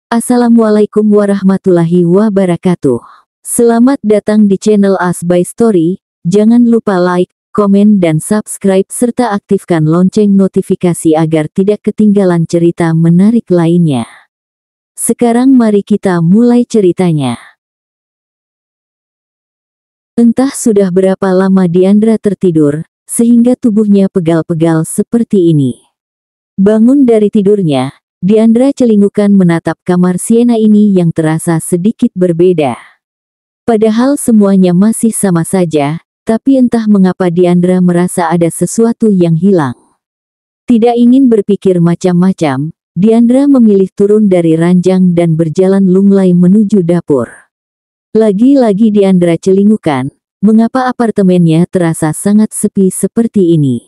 Assalamualaikum warahmatullahi wabarakatuh. Selamat datang di channel As by Story. Jangan lupa like, komen dan subscribe serta aktifkan lonceng notifikasi agar tidak ketinggalan cerita menarik lainnya. Sekarang mari kita mulai ceritanya. Entah sudah berapa lama Diandra tertidur, sehingga tubuhnya pegal-pegal seperti ini. Bangun dari tidurnya, Diandra celingukan menatap kamar Sienna ini yang terasa sedikit berbeda. Padahal semuanya masih sama saja, tapi entah mengapa Diandra merasa ada sesuatu yang hilang. Tidak ingin berpikir macam-macam, Diandra memilih turun dari ranjang dan berjalan lunglai menuju dapur. Lagi-lagi Diandra celingukan, mengapa apartemennya terasa sangat sepi seperti ini.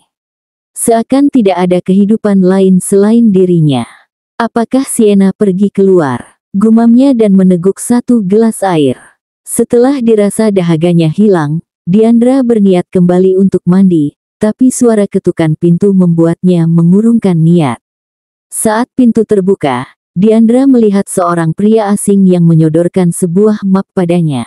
Seakan tidak ada kehidupan lain selain dirinya. Apakah Sienna pergi keluar? Gumamnya dan meneguk satu gelas air. Setelah dirasa dahaganya hilang, Diandra berniat kembali untuk mandi, tapi suara ketukan pintu membuatnya mengurungkan niat. Saat pintu terbuka, Diandra melihat seorang pria asing yang menyodorkan sebuah map padanya.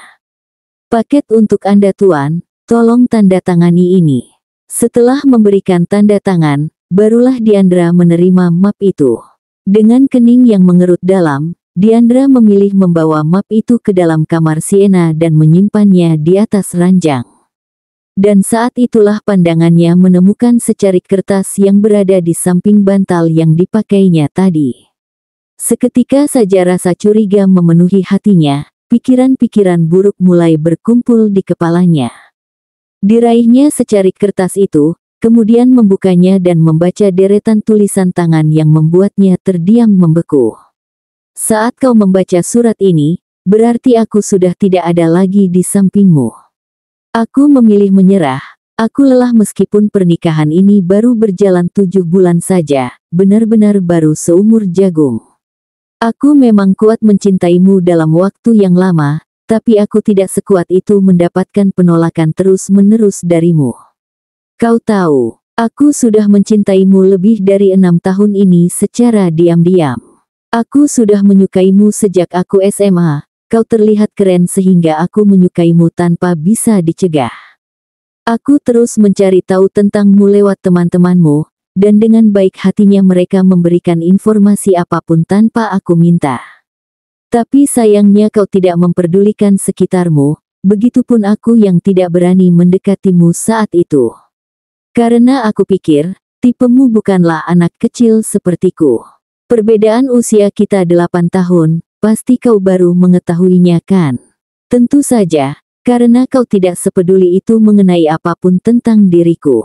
"Paket untuk Anda Tuan, tolong tanda tangani ini." Setelah memberikan tanda tangan, barulah Diandra menerima map itu. Dengan kening yang mengerut dalam, Diandra memilih membawa map itu ke dalam kamar Sienna dan menyimpannya di atas ranjang. Dan saat itulah pandangannya menemukan secarik kertas yang berada di samping bantal yang dipakainya tadi. Seketika saja rasa curiga memenuhi hatinya, pikiran-pikiran buruk mulai berkumpul di kepalanya. Diraihnya secarik kertas itu, kemudian membukanya dan membaca deretan tulisan tangan yang membuatnya terdiam membeku. "Saat kau membaca surat ini, berarti aku sudah tidak ada lagi di sampingmu. Aku memilih menyerah, aku lelah meskipun pernikahan ini baru berjalan 7 bulan saja, benar-benar baru seumur jagung. Aku memang kuat mencintaimu dalam waktu yang lama, tapi aku tidak sekuat itu mendapatkan penolakan terus-menerus darimu. Kau tahu, aku sudah mencintaimu lebih dari 6 tahun ini secara diam-diam. Aku sudah menyukaimu sejak aku SMA, kau terlihat keren sehingga aku menyukaimu tanpa bisa dicegah. Aku terus mencari tahu tentangmu lewat teman-temanmu, dan dengan baik hatinya mereka memberikan informasi apapun tanpa aku minta. Tapi sayangnya kau tidak memperdulikan sekitarmu, begitupun aku yang tidak berani mendekatimu saat itu. Karena aku pikir, tipemu bukanlah anak kecil sepertiku. Perbedaan usia kita 8 tahun, pasti kau baru mengetahuinya kan? Tentu saja, karena kau tidak sepeduli itu mengenai apapun tentang diriku.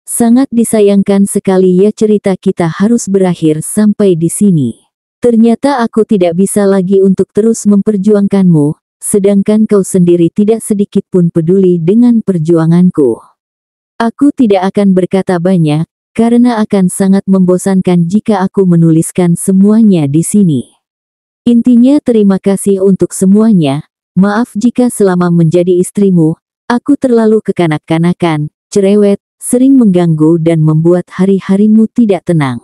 Sangat disayangkan sekali ya cerita kita harus berakhir sampai di sini. Ternyata aku tidak bisa lagi untuk terus memperjuangkanmu, sedangkan kau sendiri tidak sedikit pun peduli dengan perjuanganku. Aku tidak akan berkata banyak, karena akan sangat membosankan jika aku menuliskan semuanya di sini. Intinya terima kasih untuk semuanya, maaf jika selama menjadi istrimu, aku terlalu kekanak-kanakan, cerewet, sering mengganggu dan membuat hari-harimu tidak tenang.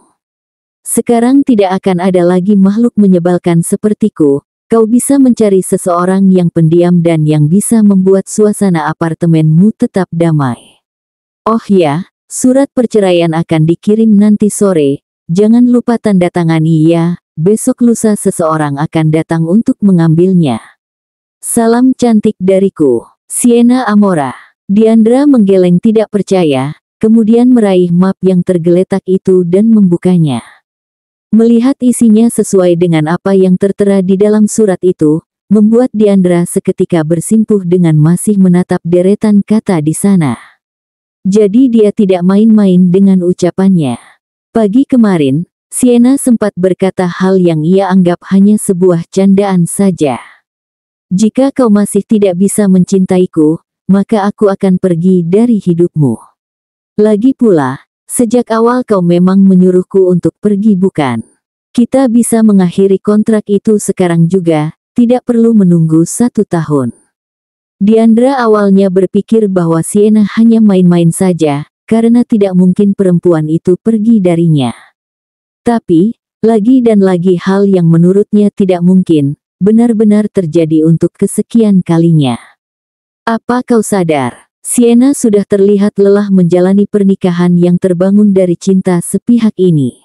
Sekarang tidak akan ada lagi makhluk menyebalkan sepertiku, kau bisa mencari seseorang yang pendiam dan yang bisa membuat suasana apartemenmu tetap damai. Oh ya, surat perceraian akan dikirim nanti sore, jangan lupa tanda tangani ya, besok lusa seseorang akan datang untuk mengambilnya. Salam cantik dariku, Sienna Amora." Diandra menggeleng tidak percaya, kemudian meraih map yang tergeletak itu dan membukanya. Melihat isinya sesuai dengan apa yang tertera di dalam surat itu, membuat Diandra seketika bersimpuh dengan masih menatap deretan kata di sana. Jadi dia tidak main-main dengan ucapannya. Pagi kemarin, Sienna sempat berkata hal yang ia anggap hanya sebuah candaan saja. "Jika kau masih tidak bisa mencintaiku, maka aku akan pergi dari hidupmu. Lagi pula, sejak awal kau memang menyuruhku untuk pergi bukan? Kita bisa mengakhiri kontrak itu sekarang juga, tidak perlu menunggu 1 tahun. Diandra awalnya berpikir bahwa Sienna hanya main-main saja, karena tidak mungkin perempuan itu pergi darinya. Tapi, Lagi dan lagi hal yang menurutnya tidak mungkin, benar-benar terjadi untuk kesekian kalinya. Apa kau sadar? Sienna sudah terlihat lelah menjalani pernikahan yang terbangun dari cinta sepihak ini.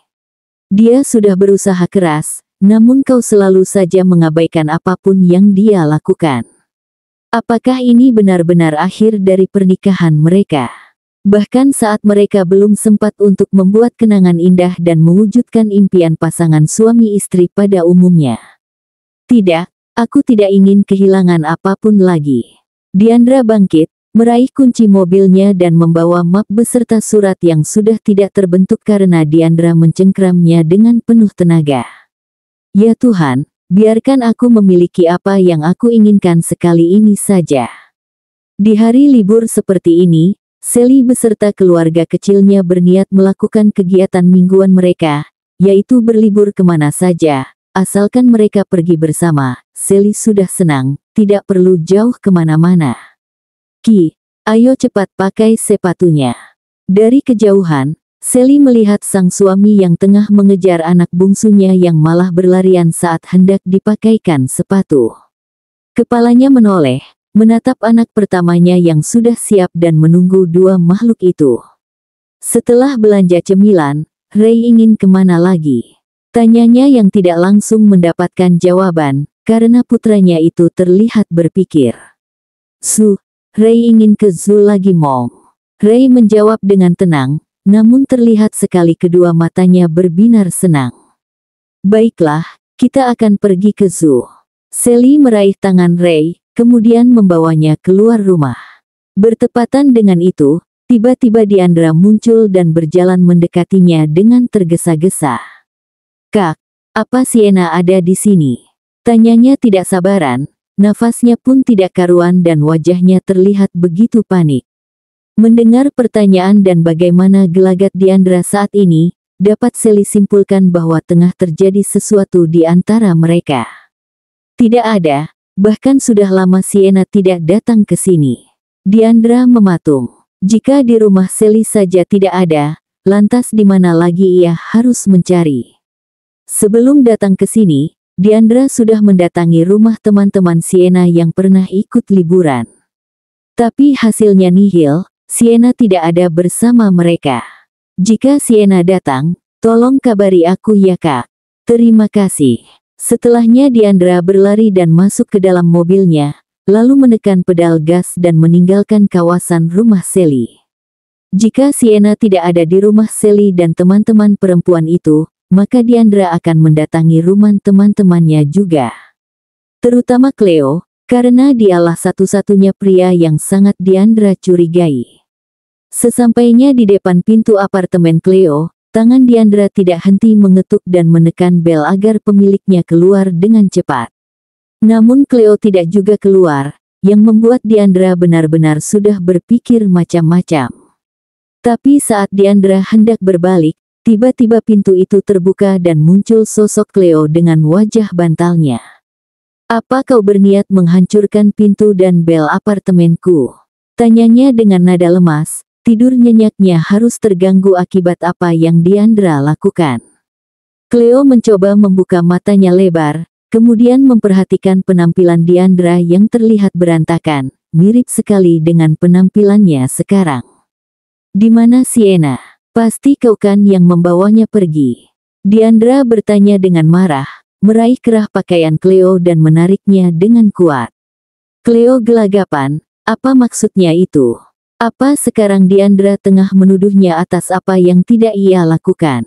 Dia sudah berusaha keras, namun kau selalu saja mengabaikan apapun yang dia lakukan. Apakah ini benar-benar akhir dari pernikahan mereka? Bahkan saat mereka belum sempat untuk membuat kenangan indah dan mewujudkan impian pasangan suami istri pada umumnya. Tidak, aku tidak ingin kehilangan apapun lagi. Diandra bangkit, meraih kunci mobilnya dan membawa map beserta surat yang sudah tidak terbentuk karena Diandra mencengkramnya dengan penuh tenaga. Ya Tuhan, biarkan aku memiliki apa yang aku inginkan sekali ini saja. Di hari libur seperti ini, Sally beserta keluarga kecilnya berniat melakukan kegiatan mingguan mereka, yaitu berlibur kemana saja, asalkan mereka pergi bersama. Sally sudah senang, tidak perlu jauh kemana-mana. Ki, ayo cepat pakai sepatunya. Dari kejauhan, Sally melihat sang suami yang tengah mengejar anak bungsunya yang malah berlarian saat hendak dipakaikan sepatu. Kepalanya menoleh, menatap anak pertamanya yang sudah siap dan menunggu dua makhluk itu. Setelah belanja cemilan, Ray ingin kemana lagi? Tanyanya yang tidak langsung mendapatkan jawaban, karena putranya itu terlihat berpikir. Ray ingin ke zoo lagi Mom. Ray menjawab dengan tenang, namun terlihat sekali kedua matanya berbinar senang. Baiklah, kita akan pergi ke zoo. Sally meraih tangan Ray, kemudian membawanya keluar rumah. Bertepatan dengan itu, tiba-tiba Diandra muncul dan berjalan mendekatinya dengan tergesa-gesa. Kak, apa Sienna ada di sini? Tanyanya tidak sabaran, nafasnya pun tidak karuan dan wajahnya terlihat begitu panik. Mendengar pertanyaan dan bagaimana gelagat Diandra saat ini, dapat Sally simpulkan bahwa tengah terjadi sesuatu di antara mereka. Tidak ada. Bahkan sudah lama Sienna tidak datang ke sini. Diandra mematung. Jika di rumah Sally saja tidak ada, lantas di mana lagi ia harus mencari? Sebelum datang ke sini, Diandra sudah mendatangi rumah teman-teman Sienna yang pernah ikut liburan. Tapi hasilnya nihil, Sienna tidak ada bersama mereka. Jika Sienna datang, tolong kabari aku ya Kak. Terima kasih. Setelahnya Diandra berlari dan masuk ke dalam mobilnya, lalu menekan pedal gas dan meninggalkan kawasan rumah Sally. Jika Sienna tidak ada di rumah Sally dan teman-teman perempuan itu, maka Diandra akan mendatangi rumah teman-temannya juga. Terutama Cleo, karena dialah satu-satunya pria yang sangat Diandra curigai. Sesampainya di depan pintu apartemen Cleo, tangan Diandra tidak henti mengetuk dan menekan bel agar pemiliknya keluar dengan cepat. Namun Cleo tidak juga keluar, yang membuat Diandra benar-benar sudah berpikir macam-macam. Tapi saat Diandra hendak berbalik, tiba-tiba pintu itu terbuka dan muncul sosok Cleo dengan wajah bantalnya. Apa kau berniat menghancurkan pintu dan bel apartemenku? Tanyanya dengan nada lemas. Tidur nyenyaknya harus terganggu akibat apa yang Diandra lakukan. Cleo mencoba membuka matanya lebar, kemudian memperhatikan penampilan Diandra yang terlihat berantakan, mirip sekali dengan penampilannya sekarang. Di mana Sienna? Pasti kau kan yang membawanya pergi. Diandra bertanya dengan marah, meraih kerah pakaian Cleo dan menariknya dengan kuat. Cleo gelagapan, apa maksudnya itu? Apa sekarang Diandra tengah menuduhnya atas apa yang tidak ia lakukan?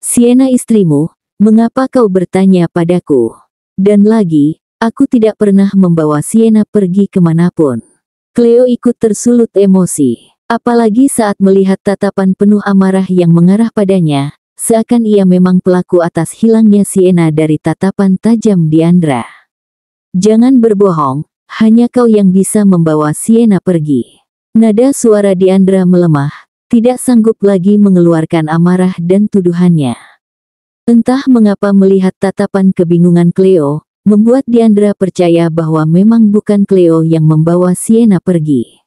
Sienna istrimu, mengapa kau bertanya padaku? Dan lagi, aku tidak pernah membawa Sienna pergi kemanapun. Cleo ikut tersulut emosi. Apalagi saat melihat tatapan penuh amarah yang mengarah padanya, seakan ia memang pelaku atas hilangnya Sienna dari tatapan tajam Diandra. Jangan berbohong, hanya kau yang bisa membawa Sienna pergi. Nada suara Diandra melemah, tidak sanggup lagi mengeluarkan amarah dan tuduhannya. Entah mengapa melihat tatapan kebingungan Cleo, membuat Diandra percaya bahwa memang bukan Cleo yang membawa Sienna pergi.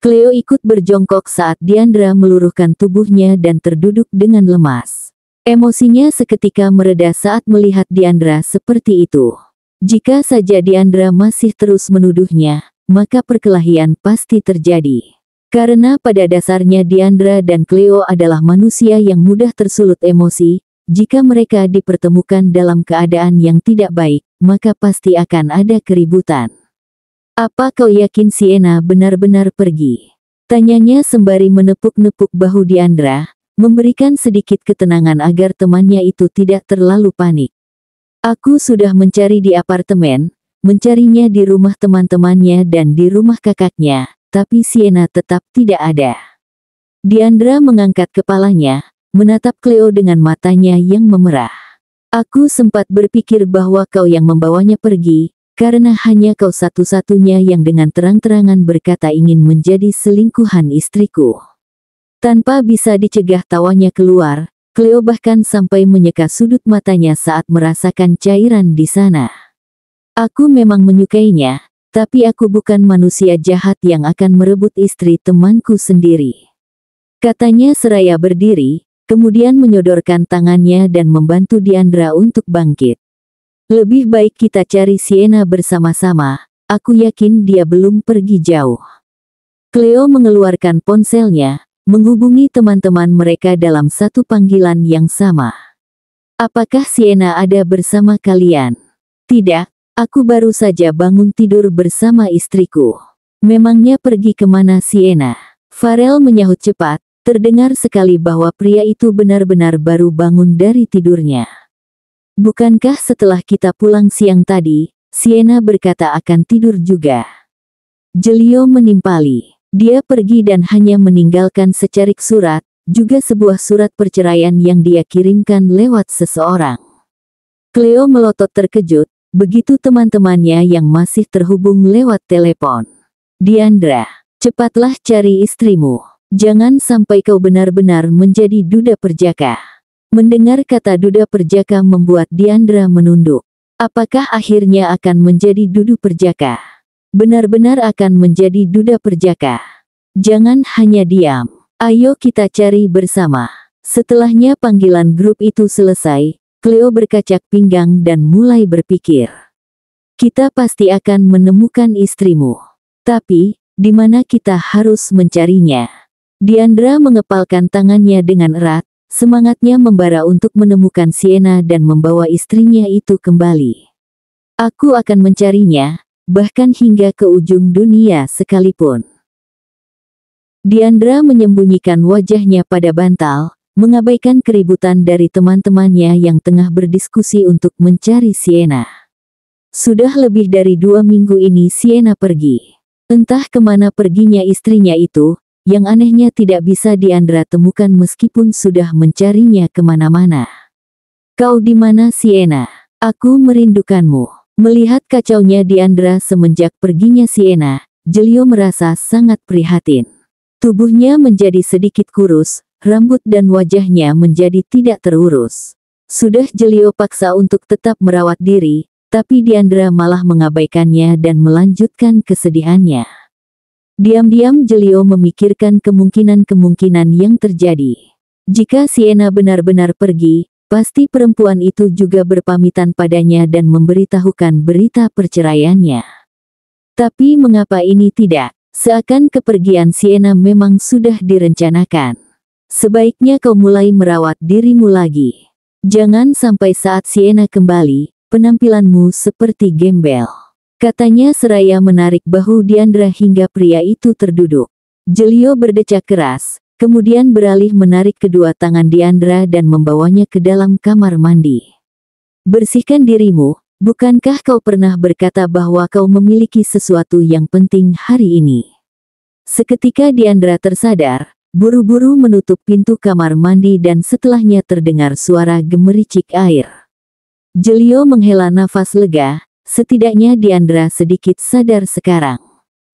Cleo ikut berjongkok saat Diandra meluruhkan tubuhnya dan terduduk dengan lemas. Emosinya seketika mereda saat melihat Diandra seperti itu. Jika saja Diandra masih terus menuduhnya, maka perkelahian pasti terjadi. Karena pada dasarnya Diandra dan Cleo adalah manusia yang mudah tersulut emosi, jika mereka dipertemukan dalam keadaan yang tidak baik, maka pasti akan ada keributan. Apa kau yakin Sienna benar-benar pergi? Tanyanya sembari menepuk-nepuk bahu Diandra, memberikan sedikit ketenangan agar temannya itu tidak terlalu panik. Aku sudah mencari di apartemen, mencarinya di rumah teman-temannya dan di rumah kakaknya, tapi Sienna tetap tidak ada. Diandra mengangkat kepalanya, menatap Cleo dengan matanya yang memerah. Aku sempat berpikir bahwa kau yang membawanya pergi, karena hanya kau satu-satunya yang dengan terang-terangan berkata ingin menjadi selingkuhan istriku. Tanpa bisa dicegah tawanya keluar, Cleo bahkan sampai menyeka sudut matanya saat merasakan cairan di sana. Aku memang menyukainya, tapi aku bukan manusia jahat yang akan merebut istri temanku sendiri. Katanya seraya berdiri, kemudian menyodorkan tangannya dan membantu Diandra untuk bangkit. Lebih baik kita cari Sienna bersama-sama, aku yakin dia belum pergi jauh. Cleo mengeluarkan ponselnya, menghubungi teman-teman mereka dalam satu panggilan yang sama. Apakah Sienna ada bersama kalian? Tidak, aku baru saja bangun tidur bersama istriku. Memangnya pergi kemana Sienna? Farel menyahut cepat, terdengar sekali bahwa pria itu benar-benar baru bangun dari tidurnya. Bukankah setelah kita pulang siang tadi, Sienna berkata akan tidur juga? Jelio menimpali. Dia pergi dan hanya meninggalkan secarik surat, juga sebuah surat perceraian yang dia kirimkan lewat seseorang. Cleo melotot terkejut, begitu teman-temannya yang masih terhubung lewat telepon. Diandra, cepatlah cari istrimu. Jangan sampai kau benar-benar menjadi duda perjaka. Mendengar kata duda perjaka membuat Diandra menunduk. Apakah akhirnya akan menjadi dudu perjaka? Benar-benar akan menjadi duda perjaka. Jangan hanya diam. Ayo kita cari bersama. Setelahnya panggilan grup itu selesai, Cleo berkacak pinggang dan mulai berpikir. Kita pasti akan menemukan istrimu. Tapi, di mana kita harus mencarinya? Diandra mengepalkan tangannya dengan erat, semangatnya membara untuk menemukan Sienna dan membawa istrinya itu kembali. Aku akan mencarinya, bahkan hingga ke ujung dunia sekalipun. Diandra menyembunyikan wajahnya pada bantal, mengabaikan keributan dari teman-temannya yang tengah berdiskusi untuk mencari Sienna. Sudah lebih dari 2 minggu ini Sienna pergi. Entah kemana perginya istrinya itu, yang anehnya tidak bisa Diandra temukan meskipun sudah mencarinya kemana-mana. Kau di mana Sienna? Aku merindukanmu. Melihat kacaunya Diandra semenjak perginya Sienna, Jelio merasa sangat prihatin. Tubuhnya menjadi sedikit kurus, rambut dan wajahnya menjadi tidak terurus. Sudah Jelio paksa untuk tetap merawat diri, tapi Diandra malah mengabaikannya dan melanjutkan kesedihannya. Diam-diam Jelio memikirkan kemungkinan-kemungkinan yang terjadi. Jika Sienna benar-benar pergi, pasti perempuan itu juga berpamitan padanya dan memberitahukan berita perceraiannya. Tapi mengapa ini tidak? Seakan kepergian Sienna memang sudah direncanakan. Sebaiknya kau mulai merawat dirimu lagi. Jangan sampai saat Sienna kembali, penampilanmu seperti gembel. Katanya seraya menarik bahu Diandra hingga pria itu terduduk. Jelio berdecak keras. Kemudian beralih menarik kedua tangan Diandra dan membawanya ke dalam kamar mandi. Bersihkan dirimu, bukankah kau pernah berkata bahwa kau memiliki sesuatu yang penting hari ini? Seketika Diandra tersadar, buru-buru menutup pintu kamar mandi dan setelahnya terdengar suara gemericik air. Jelio menghela nafas lega, setidaknya Diandra sedikit sadar sekarang.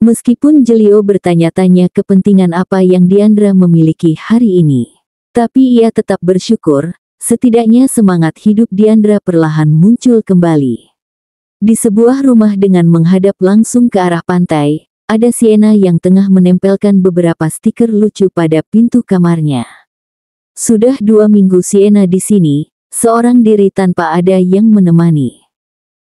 Meskipun Jelio bertanya-tanya kepentingan apa yang Diandra memiliki hari ini. Tapi ia tetap bersyukur, setidaknya semangat hidup Diandra perlahan muncul kembali. Di sebuah rumah dengan menghadap langsung ke arah pantai, ada Sienna yang tengah menempelkan beberapa stiker lucu pada pintu kamarnya. Sudah 2 minggu Sienna di sini, seorang diri tanpa ada yang menemani.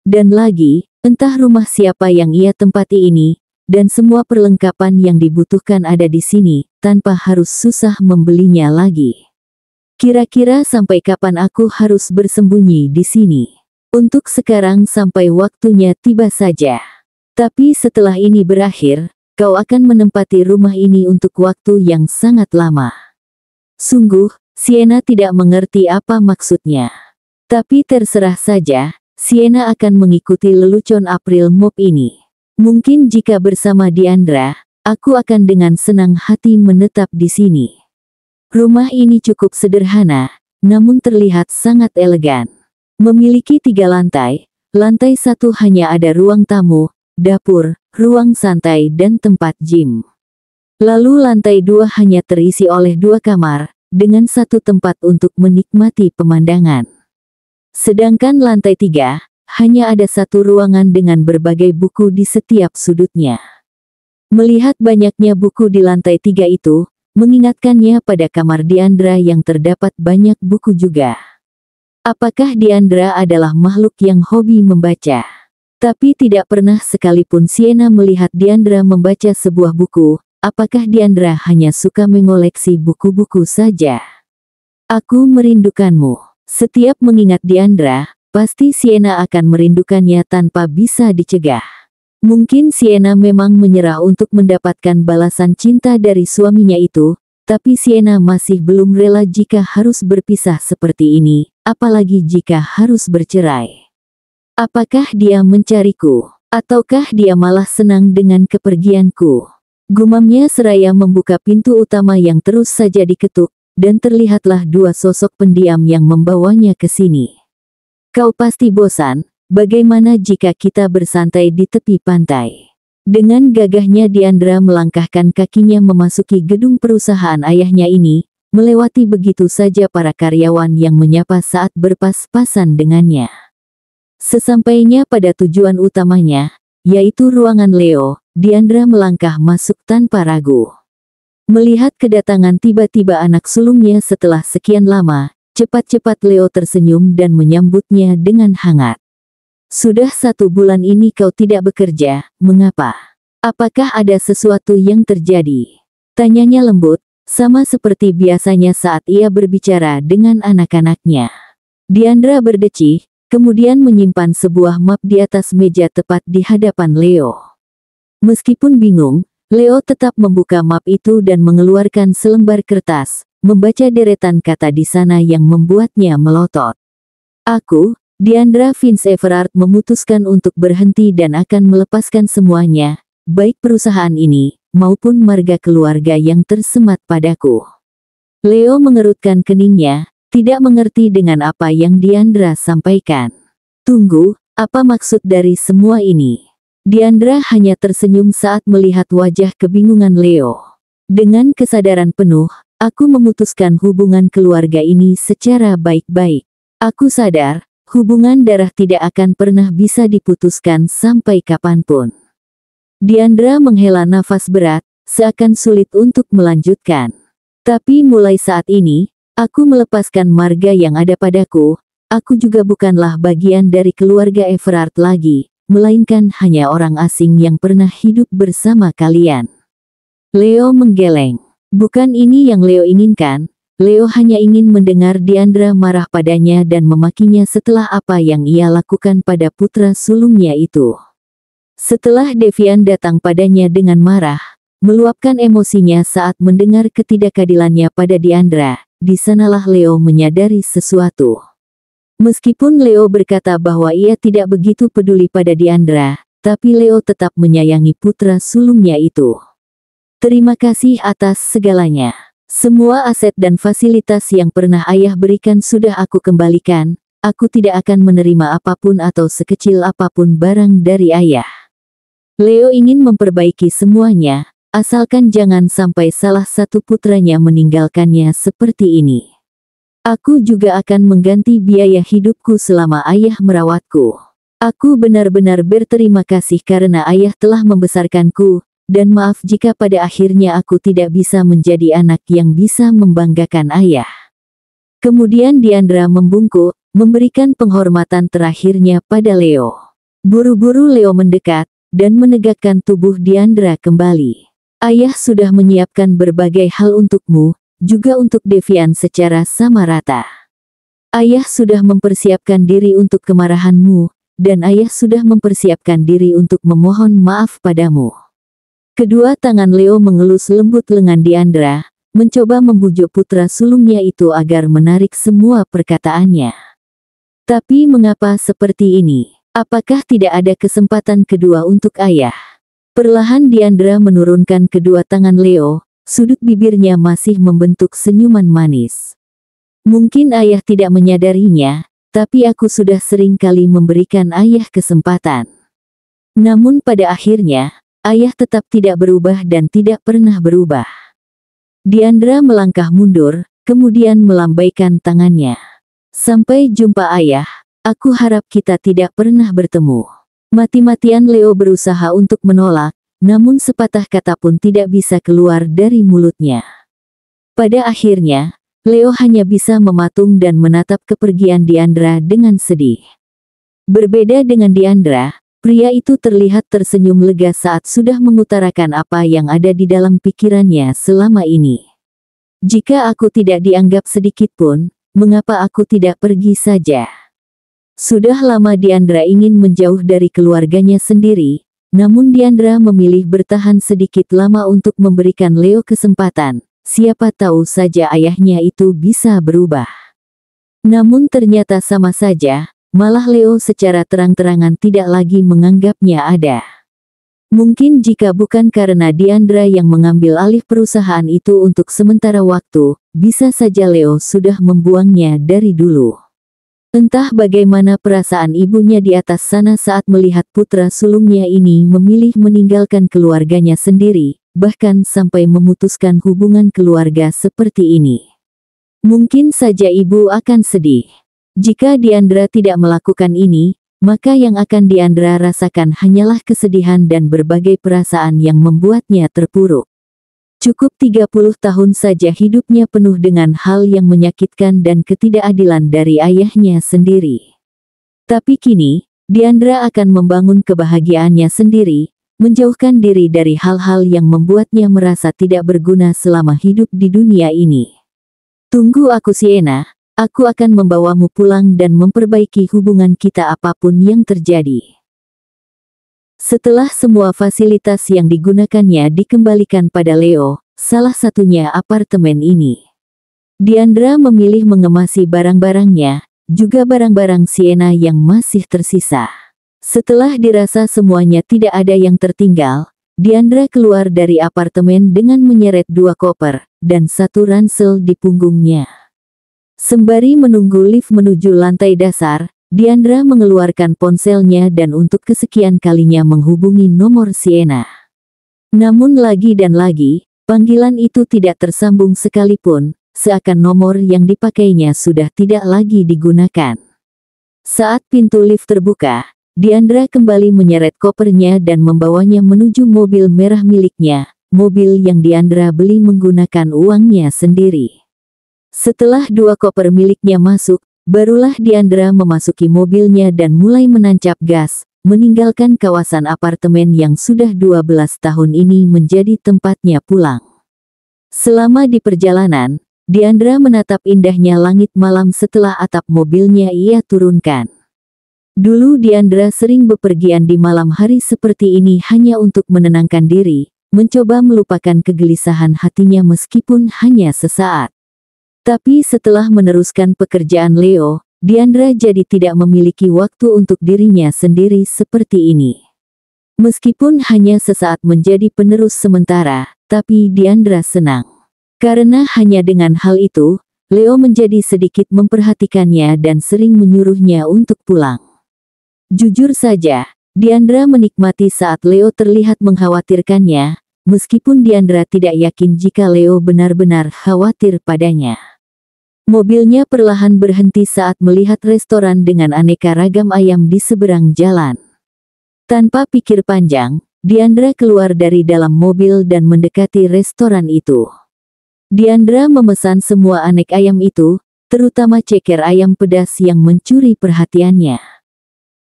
Dan lagi, entah rumah siapa yang ia tempati ini, dan semua perlengkapan yang dibutuhkan ada di sini, tanpa harus susah membelinya lagi. Kira-kira sampai kapan aku harus bersembunyi di sini? Untuk sekarang sampai waktunya tiba saja. Tapi setelah ini berakhir, kau akan menempati rumah ini untuk waktu yang sangat lama. Sungguh, Sienna tidak mengerti apa maksudnya. Tapi terserah saja, Sienna akan mengikuti lelucon April Mop ini. Mungkin jika bersama Diandra, aku akan dengan senang hati menetap di sini. Rumah ini cukup sederhana, namun terlihat sangat elegan. Memiliki 3 lantai, lantai 1 hanya ada ruang tamu, dapur, ruang santai dan tempat gym. Lalu lantai 2 hanya terisi oleh 2 kamar, dengan 1 tempat untuk menikmati pemandangan. Sedangkan lantai 3, hanya ada 1 ruangan dengan berbagai buku di setiap sudutnya. Melihat banyaknya buku di lantai 3 itu, mengingatkannya pada kamar Diandra yang terdapat banyak buku juga. Apakah Diandra adalah makhluk yang hobi membaca? Tapi tidak pernah sekalipun Sienna melihat Diandra membaca sebuah buku. Apakah Diandra hanya suka mengoleksi buku-buku saja? Aku merindukanmu. Setiap mengingat Diandra, pasti Sienna akan merindukannya tanpa bisa dicegah. Mungkin Sienna memang menyerah untuk mendapatkan balasan cinta dari suaminya itu, tapi Sienna masih belum rela jika harus berpisah seperti ini, apalagi jika harus bercerai. Apakah dia mencariku? Ataukah dia malah senang dengan kepergianku? Gumamnya seraya membuka pintu utama yang terus saja diketuk, dan terlihatlah 2 sosok pendiam yang membawanya ke sini. Kau pasti bosan, bagaimana jika kita bersantai di tepi pantai? Dengan gagahnya Diandra melangkahkan kakinya memasuki gedung perusahaan ayahnya ini, melewati begitu saja para karyawan yang menyapa saat berpas-pasan dengannya. Sesampainya pada tujuan utamanya, yaitu ruangan Leo, Diandra melangkah masuk tanpa ragu. Melihat kedatangan tiba-tiba anak sulungnya setelah sekian lama, cepat-cepat Leo tersenyum dan menyambutnya dengan hangat. Sudah 1 bulan ini kau tidak bekerja, mengapa? Apakah ada sesuatu yang terjadi? Tanyanya lembut, sama seperti biasanya saat ia berbicara dengan anak-anaknya. Diandra berdecih, kemudian menyimpan sebuah map di atas meja tepat di hadapan Leo. Meskipun bingung, Leo tetap membuka map itu dan mengeluarkan selembar kertas, membaca deretan kata di sana yang membuatnya melotot. Aku, Diandra Vince Everard memutuskan untuk berhenti dan akan melepaskan semuanya, baik perusahaan ini, maupun marga keluarga yang tersemat padaku. Leo mengerutkan keningnya, tidak mengerti dengan apa yang Diandra sampaikan. Tunggu, apa maksud dari semua ini? Diandra hanya tersenyum saat melihat wajah kebingungan Leo. Dengan kesadaran penuh, aku memutuskan hubungan keluarga ini secara baik-baik. Aku sadar, hubungan darah tidak akan pernah bisa diputuskan sampai kapanpun. Diandra menghela nafas berat, seakan sulit untuk melanjutkan. Tapi mulai saat ini, aku melepaskan marga yang ada padaku. Aku juga bukanlah bagian dari keluarga Everard lagi, melainkan hanya orang asing yang pernah hidup bersama kalian. Leo menggeleng. Bukan ini yang Leo inginkan. Leo hanya ingin mendengar Diandra marah padanya dan memakinya setelah apa yang ia lakukan pada putra sulungnya itu. Setelah Devian datang padanya dengan marah, meluapkan emosinya saat mendengar ketidakadilannya pada Diandra, di sanalah Leo menyadari sesuatu. Meskipun Leo berkata bahwa ia tidak begitu peduli pada Diandra, tapi Leo tetap menyayangi putra sulungnya itu. Terima kasih atas segalanya. Semua aset dan fasilitas yang pernah ayah berikan sudah aku kembalikan. Aku tidak akan menerima apapun atau sekecil apapun barang dari ayah. Leo ingin memperbaiki semuanya, asalkan jangan sampai salah satu putranya meninggalkannya seperti ini. Aku juga akan mengganti biaya hidupku selama ayah merawatku. Aku benar-benar berterima kasih karena ayah telah membesarkanku. Dan maaf jika pada akhirnya aku tidak bisa menjadi anak yang bisa membanggakan ayah. Kemudian Diandra membungkuk, memberikan penghormatan terakhirnya pada Leo. Buru-buru Leo mendekat, dan menegakkan tubuh Diandra kembali. Ayah sudah menyiapkan berbagai hal untukmu, juga untuk Devian secara sama rata. Ayah sudah mempersiapkan diri untuk kemarahanmu, dan ayah sudah mempersiapkan diri untuk memohon maaf padamu. Kedua tangan Leo mengelus lembut lengan Diandra, mencoba membujuk putra sulungnya itu agar menarik semua perkataannya. Tapi mengapa seperti ini? Apakah tidak ada kesempatan kedua untuk ayah? Perlahan Diandra menurunkan kedua tangan Leo, sudut bibirnya masih membentuk senyuman manis. Mungkin ayah tidak menyadarinya, tapi aku sudah sering kali memberikan ayah kesempatan. Namun pada akhirnya, ayah tetap tidak berubah dan tidak pernah berubah. Diandra melangkah mundur, kemudian melambaikan tangannya. Sampai jumpa ayah, aku harap kita tidak pernah bertemu. Mati-matian Leo berusaha untuk menolak, namun sepatah kata pun tidak bisa keluar dari mulutnya. Pada akhirnya, Leo hanya bisa mematung dan menatap kepergian Diandra dengan sedih. Berbeda dengan Diandra, pria itu terlihat tersenyum lega saat sudah mengutarakan apa yang ada di dalam pikirannya selama ini. Jika aku tidak dianggap sedikit pun, mengapa aku tidak pergi saja? Sudah lama Diandra ingin menjauh dari keluarganya sendiri, namun Diandra memilih bertahan sedikit lama untuk memberikan Leo kesempatan. Siapa tahu saja ayahnya itu bisa berubah. Namun ternyata sama saja, malah Leo secara terang-terangan tidak lagi menganggapnya ada. Mungkin jika bukan karena Diandra yang mengambil alih perusahaan itu untuk sementara waktu, bisa saja Leo sudah membuangnya dari dulu. Entah bagaimana perasaan ibunya di atas sana saat melihat putra sulungnya ini memilih meninggalkan keluarganya sendiri, bahkan sampai memutuskan hubungan keluarga seperti ini. Mungkin saja ibu akan sedih. Jika Diandra tidak melakukan ini, maka yang akan Diandra rasakan hanyalah kesedihan dan berbagai perasaan yang membuatnya terpuruk. Cukup 30 tahun saja hidupnya penuh dengan hal yang menyakitkan dan ketidakadilan dari ayahnya sendiri. Tapi kini, Diandra akan membangun kebahagiaannya sendiri, menjauhkan diri dari hal-hal yang membuatnya merasa tidak berguna selama hidup di dunia ini. Tunggu aku Sienna. Aku akan membawamu pulang dan memperbaiki hubungan kita apapun yang terjadi. Setelah semua fasilitas yang digunakannya dikembalikan pada Leo, salah satunya apartemen ini. Diandra memilih mengemasi barang-barangnya, juga barang-barang Sienna yang masih tersisa. Setelah dirasa semuanya tidak ada yang tertinggal, Diandra keluar dari apartemen dengan menyeret 2 koper, dan 1 ransel di punggungnya. Sembari menunggu lift menuju lantai dasar, Diandra mengeluarkan ponselnya dan untuk kesekian kalinya menghubungi nomor Sienna. Namun lagi dan lagi, panggilan itu tidak tersambung sekalipun, seakan nomor yang dipakainya sudah tidak lagi digunakan. Saat pintu lift terbuka, Diandra kembali menyeret kopernya dan membawanya menuju mobil merah miliknya, mobil yang Diandra beli menggunakan uangnya sendiri. Setelah 2 koper miliknya masuk, barulah Diandra memasuki mobilnya dan mulai menancap gas, meninggalkan kawasan apartemen yang sudah 12 tahun ini menjadi tempatnya pulang. Selama di perjalanan, Diandra menatap indahnya langit malam setelah atap mobilnya ia turunkan. Dulu Diandra sering bepergian di malam hari seperti ini hanya untuk menenangkan diri, mencoba melupakan kegelisahan hatinya meskipun hanya sesaat. Tapi setelah meneruskan pekerjaan Leo, Diandra jadi tidak memiliki waktu untuk dirinya sendiri seperti ini. Meskipun hanya sesaat menjadi penerus sementara, tapi Diandra senang. Karena hanya dengan hal itu, Leo menjadi sedikit memperhatikannya dan sering menyuruhnya untuk pulang. Jujur saja, Diandra menikmati saat Leo terlihat mengkhawatirkannya, meskipun Diandra tidak yakin jika Leo benar-benar khawatir padanya. Mobilnya perlahan berhenti saat melihat restoran dengan aneka ragam ayam di seberang jalan. Tanpa pikir panjang, Diandra keluar dari dalam mobil dan mendekati restoran itu. Diandra memesan semua aneka ayam itu, terutama ceker ayam pedas yang mencuri perhatiannya.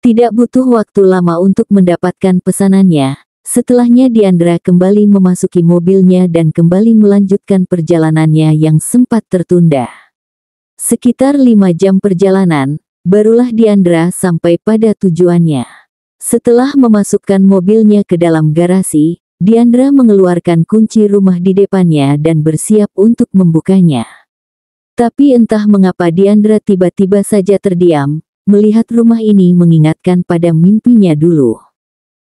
Tidak butuh waktu lama untuk mendapatkan pesanannya. Setelahnya Diandra kembali memasuki mobilnya dan kembali melanjutkan perjalanannya yang sempat tertunda. Sekitar 5 jam perjalanan, barulah Diandra sampai pada tujuannya. Setelah memasukkan mobilnya ke dalam garasi, Diandra mengeluarkan kunci rumah di depannya dan bersiap untuk membukanya. Tapi entah mengapa Diandra tiba-tiba saja terdiam, melihat rumah ini mengingatkan pada mimpinya dulu.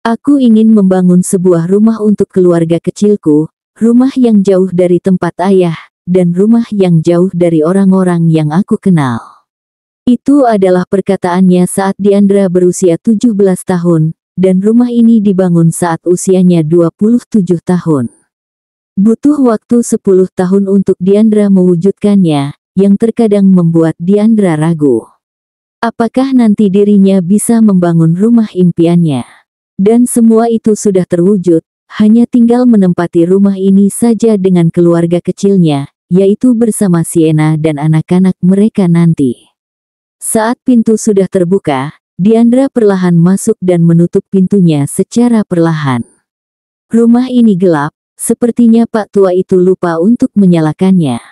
Aku ingin membangun sebuah rumah untuk keluarga kecilku, rumah yang jauh dari tempat ayah, dan rumah yang jauh dari orang-orang yang aku kenal. Itu adalah perkataannya saat Diandra berusia 17 tahun, dan rumah ini dibangun saat usianya 27 tahun. Butuh waktu 10 tahun untuk Diandra mewujudkannya, yang terkadang membuat Diandra ragu. Apakah nanti dirinya bisa membangun rumah impiannya? Dan semua itu sudah terwujud, hanya tinggal menempati rumah ini saja dengan keluarga kecilnya, yaitu bersama Sienna dan anak-anak mereka nanti. Saat pintu sudah terbuka, Diandra perlahan masuk dan menutup pintunya secara perlahan. Rumah ini gelap. Sepertinya Pak Tua itu lupa untuk menyalakannya.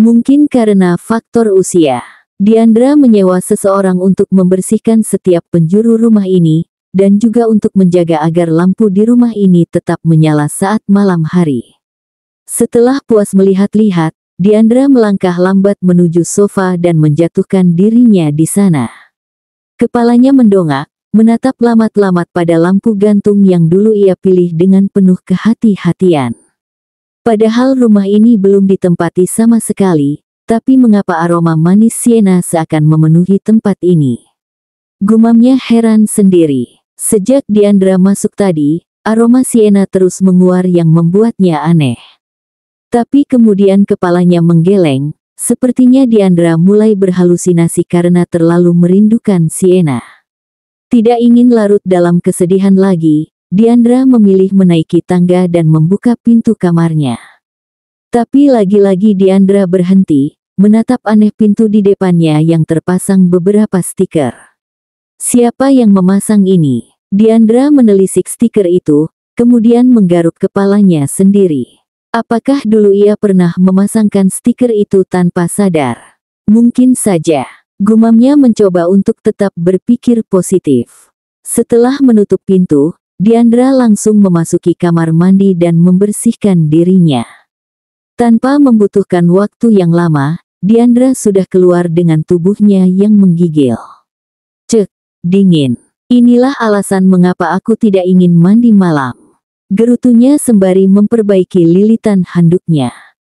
Mungkin karena faktor usia. Diandra menyewa seseorang untuk membersihkan setiap penjuru rumah ini, dan juga untuk menjaga agar lampu di rumah ini tetap menyala saat malam hari. Setelah puas melihat-lihat, Diandra melangkah lambat menuju sofa dan menjatuhkan dirinya di sana. Kepalanya mendongak, menatap lamat-lamat pada lampu gantung yang dulu ia pilih dengan penuh kehati-hatian. Padahal rumah ini belum ditempati sama sekali, tapi mengapa aroma manis Sienna seakan memenuhi tempat ini? Gumamnya heran sendiri. Sejak Diandra masuk tadi, aroma Sienna terus menguar yang membuatnya aneh. Tapi kemudian kepalanya menggeleng, sepertinya Diandra mulai berhalusinasi karena terlalu merindukan Sienna. Tidak ingin larut dalam kesedihan lagi, Diandra memilih menaiki tangga dan membuka pintu kamarnya. Tapi lagi-lagi Diandra berhenti, menatap aneh pintu di depannya yang terpasang beberapa stiker. Siapa yang memasang ini? Diandra menelisik stiker itu, kemudian menggaruk kepalanya sendiri. Apakah dulu ia pernah memasangkan stiker itu tanpa sadar? Mungkin saja. Gumamnya mencoba untuk tetap berpikir positif. Setelah menutup pintu, Diandra langsung memasuki kamar mandi dan membersihkan dirinya. Tanpa membutuhkan waktu yang lama, Diandra sudah keluar dengan tubuhnya yang menggigil. Cek, dingin. Inilah alasan mengapa aku tidak ingin mandi malam. Gerutunya sembari memperbaiki lilitan handuknya.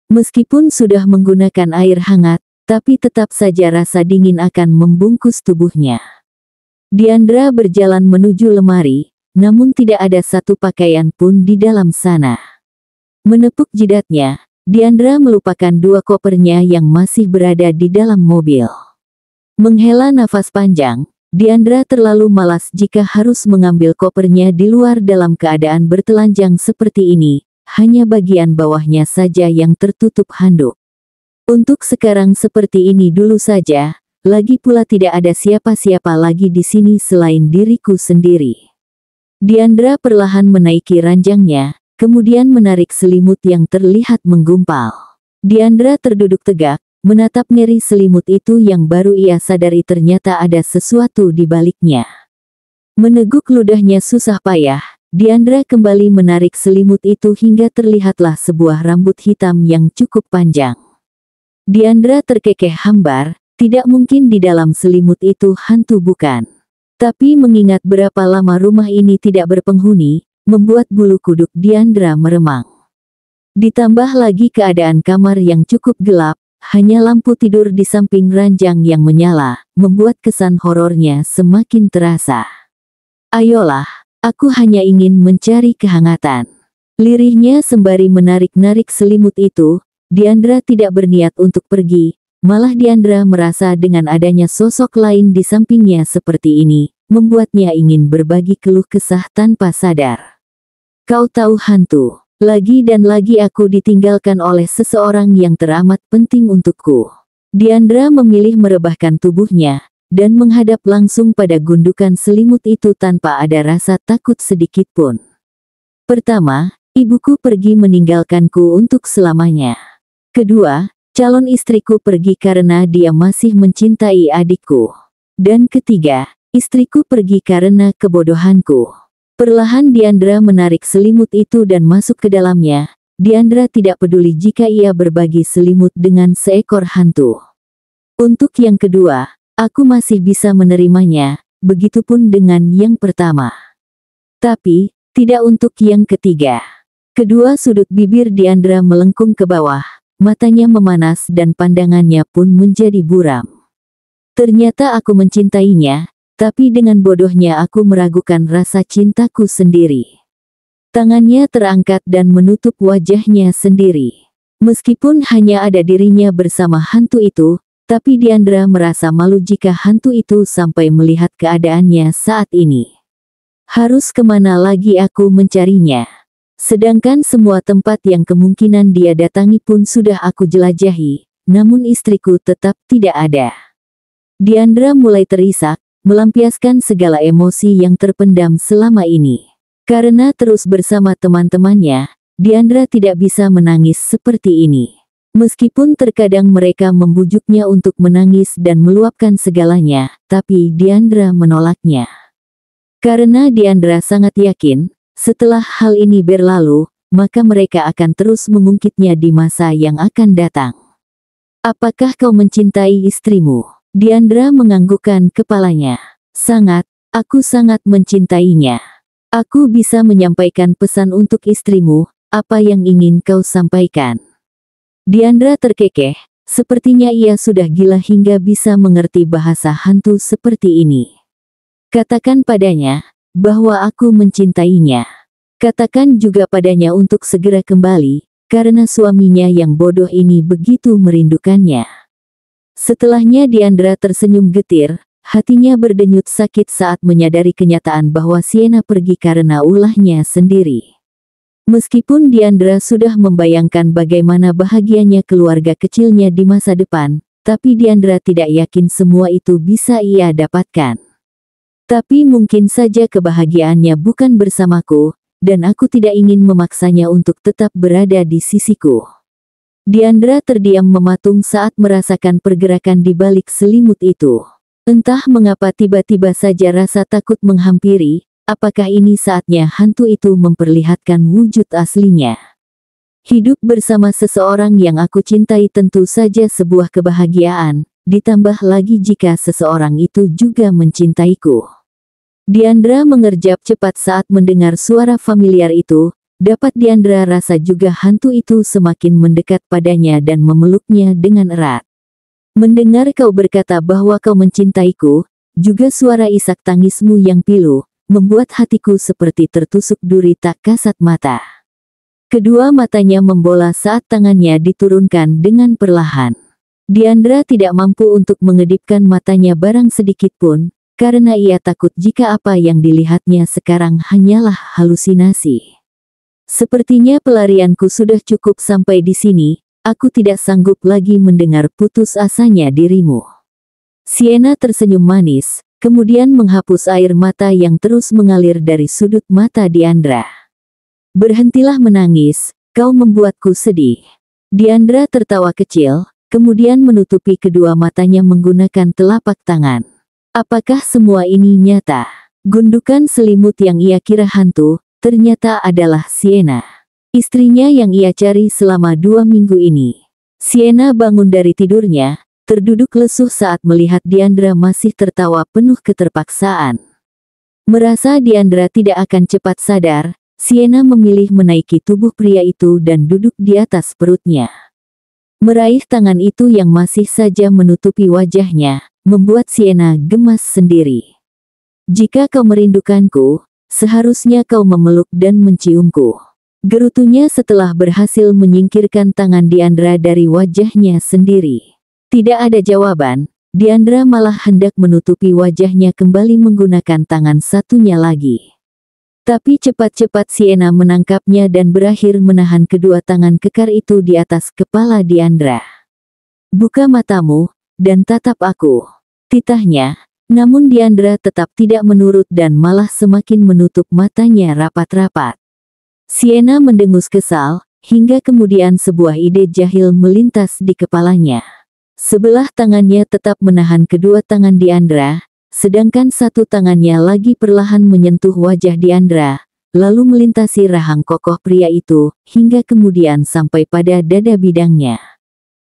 Meskipun sudah menggunakan air hangat, tapi tetap saja rasa dingin akan membungkus tubuhnya. Diandra berjalan menuju lemari, namun tidak ada satu pakaian pun di dalam sana. Menepuk jidatnya, Diandra melupakan 2 kopernya yang masih berada di dalam mobil. Menghela nafas panjang, Diandra terlalu malas jika harus mengambil kopernya di luar dalam keadaan bertelanjang seperti ini, hanya bagian bawahnya saja yang tertutup handuk. Untuk sekarang seperti ini dulu saja, lagi pula tidak ada siapa-siapa lagi di sini selain diriku sendiri. Diandra perlahan menaiki ranjangnya, kemudian menarik selimut yang terlihat menggumpal. Diandra terduduk tegak, menatap ngeri selimut itu yang baru ia sadari ternyata ada sesuatu di baliknya. Meneguk ludahnya susah payah, Diandra kembali menarik selimut itu hingga terlihatlah sebuah rambut hitam yang cukup panjang. Diandra terkekeh hambar, tidak mungkin di dalam selimut itu hantu bukan. Tapi mengingat berapa lama rumah ini tidak berpenghuni, membuat bulu kuduk Diandra meremang. Ditambah lagi keadaan kamar yang cukup gelap, hanya lampu tidur di samping ranjang yang menyala, membuat kesan horornya semakin terasa. Ayolah, aku hanya ingin mencari kehangatan. Lirihnya sembari menarik-narik selimut itu. Diandra tidak berniat untuk pergi, malah Diandra merasa dengan adanya sosok lain di sampingnya seperti ini, membuatnya ingin berbagi keluh kesah tanpa sadar. Kau tahu hantu, lagi dan lagi aku ditinggalkan oleh seseorang yang teramat penting untukku. Diandra memilih merebahkan tubuhnya, dan menghadap langsung pada gundukan selimut itu tanpa ada rasa takut sedikit pun. Pertama, ibuku pergi meninggalkanku untuk selamanya. Kedua, calon istriku pergi karena dia masih mencintai adikku. Dan ketiga, istriku pergi karena kebodohanku. Perlahan Diandra menarik selimut itu dan masuk ke dalamnya. Diandra tidak peduli jika ia berbagi selimut dengan seekor hantu. Untuk yang kedua, aku masih bisa menerimanya, begitupun dengan yang pertama. Tapi, tidak untuk yang ketiga. Kedua sudut bibir Diandra melengkung ke bawah, matanya memanas dan pandangannya pun menjadi buram. Ternyata aku mencintainya, tapi dengan bodohnya aku meragukan rasa cintaku sendiri. Tangannya terangkat dan menutup wajahnya sendiri. Meskipun hanya ada dirinya bersama hantu itu, tapi Diandra merasa malu jika hantu itu sampai melihat keadaannya saat ini. Harus kemana lagi aku mencarinya? Sedangkan semua tempat yang kemungkinan dia datangi pun sudah aku jelajahi, namun istriku tetap tidak ada. Diandra mulai terisak, melampiaskan segala emosi yang terpendam selama ini. Karena terus bersama teman-temannya, Diandra tidak bisa menangis seperti ini. Meskipun terkadang mereka membujuknya untuk menangis dan meluapkan segalanya, tapi Diandra menolaknya. Karena Diandra sangat yakin, setelah hal ini berlalu, maka mereka akan terus mengungkitnya di masa yang akan datang. Apakah kau mencintai istrimu? Diandra menganggukkan kepalanya. Sangat, aku sangat mencintainya. Aku bisa menyampaikan pesan untuk istrimu, apa yang ingin kau sampaikan? Diandra terkekeh, sepertinya ia sudah gila hingga bisa mengerti bahasa hantu seperti ini. Katakan padanya, bahwa aku mencintainya. Katakan juga padanya untuk segera kembali, karena suaminya yang bodoh ini begitu merindukannya. Setelahnya Diandra tersenyum getir. Hatinya berdenyut sakit saat menyadari kenyataan bahwa Sienna pergi karena ulahnya sendiri. Meskipun Diandra sudah membayangkan bagaimana bahagianya keluarga kecilnya di masa depan, tapi Diandra tidak yakin semua itu bisa ia dapatkan. Tapi mungkin saja kebahagiaannya bukan bersamaku, dan aku tidak ingin memaksanya untuk tetap berada di sisiku. Diandra terdiam mematung saat merasakan pergerakan di balik selimut itu. Entah mengapa tiba-tiba saja rasa takut menghampiri, apakah ini saatnya hantu itu memperlihatkan wujud aslinya. Hidup bersama seseorang yang aku cintai tentu saja sebuah kebahagiaan, ditambah lagi jika seseorang itu juga mencintaiku. Diandra mengerjap cepat saat mendengar suara familiar itu, dapat Diandra rasa juga hantu itu semakin mendekat padanya dan memeluknya dengan erat. Mendengar kau berkata bahwa kau mencintaiku, juga suara isak tangismu yang pilu, membuat hatiku seperti tertusuk duri tak kasat mata. Kedua matanya membola saat tangannya diturunkan dengan perlahan. Diandra tidak mampu untuk mengedipkan matanya barang sedikit pun, karena ia takut jika apa yang dilihatnya sekarang hanyalah halusinasi. Sepertinya pelarianku sudah cukup sampai di sini. Aku tidak sanggup lagi mendengar putus asanya dirimu. Sienna tersenyum manis, kemudian menghapus air mata yang terus mengalir dari sudut mata Diandra. Berhentilah menangis, kau membuatku sedih. Diandra tertawa kecil, kemudian menutupi kedua matanya menggunakan telapak tangan. Apakah semua ini nyata? Gundukan selimut yang ia kira hantu, ternyata adalah Sienna. Istrinya yang ia cari selama 2 minggu ini. Sienna bangun dari tidurnya, terduduk lesuh saat melihat Diandra masih tertawa penuh keterpaksaan. Merasa Diandra tidak akan cepat sadar, Sienna memilih menaiki tubuh pria itu dan duduk di atas perutnya. Meraih tangan itu yang masih saja menutupi wajahnya, membuat Sienna gemas sendiri. Jika kau merindukanku, seharusnya kau memeluk dan menciumku. Gerutunya setelah berhasil menyingkirkan tangan Diandra dari wajahnya sendiri. Tidak ada jawaban, Diandra malah hendak menutupi wajahnya kembali menggunakan tangan satunya lagi. Tapi cepat-cepat Sienna menangkapnya dan berakhir menahan kedua tangan kekar itu di atas kepala Diandra. Buka matamu, dan tatap aku. Titahnya, namun Diandra tetap tidak menurut dan malah semakin menutup matanya rapat-rapat. Sienna mendengus kesal, hingga kemudian sebuah ide jahil melintas di kepalanya. Sebelah tangannya tetap menahan kedua tangan Diandra, sedangkan satu tangannya lagi perlahan menyentuh wajah Diandra, lalu melintasi rahang kokoh pria itu, hingga kemudian sampai pada dada bidangnya.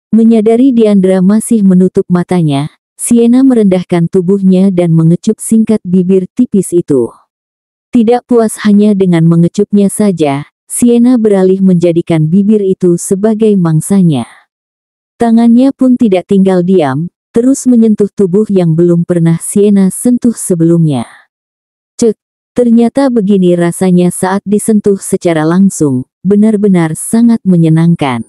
Menyadari Diandra masih menutup matanya, Sienna merendahkan tubuhnya dan mengecup singkat bibir tipis itu. Tidak puas hanya dengan mengecupnya saja, Sienna beralih menjadikan bibir itu sebagai mangsanya. Tangannya pun tidak tinggal diam, terus menyentuh tubuh yang belum pernah Sienna sentuh sebelumnya. Cek, ternyata begini rasanya saat disentuh secara langsung, benar-benar sangat menyenangkan.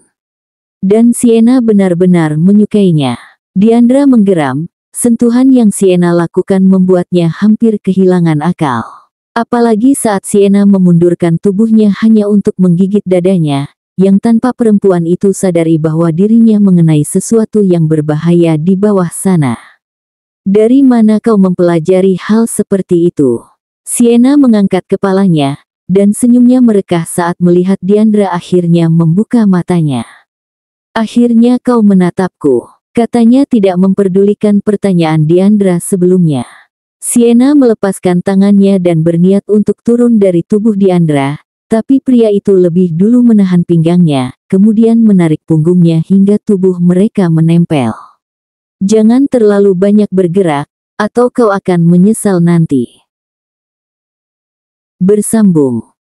Dan Sienna benar-benar menyukainya. Diandra menggeram, sentuhan yang Sienna lakukan membuatnya hampir kehilangan akal. Apalagi saat Sienna memundurkan tubuhnya hanya untuk menggigit dadanya, yang tanpa perempuan itu sadari bahwa dirinya mengenai sesuatu yang berbahaya di bawah sana. Dari mana kau mempelajari hal seperti itu? Sienna mengangkat kepalanya, dan senyumnya merekah saat melihat Diandra akhirnya membuka matanya. Akhirnya kau menatapku, katanya tidak memperdulikan pertanyaan Diandra sebelumnya. Sienna melepaskan tangannya dan berniat untuk turun dari tubuh Diandra, tapi pria itu lebih dulu menahan pinggangnya, kemudian menarik punggungnya hingga tubuh mereka menempel. Jangan terlalu banyak bergerak, atau kau akan menyesal nanti. Bersambung.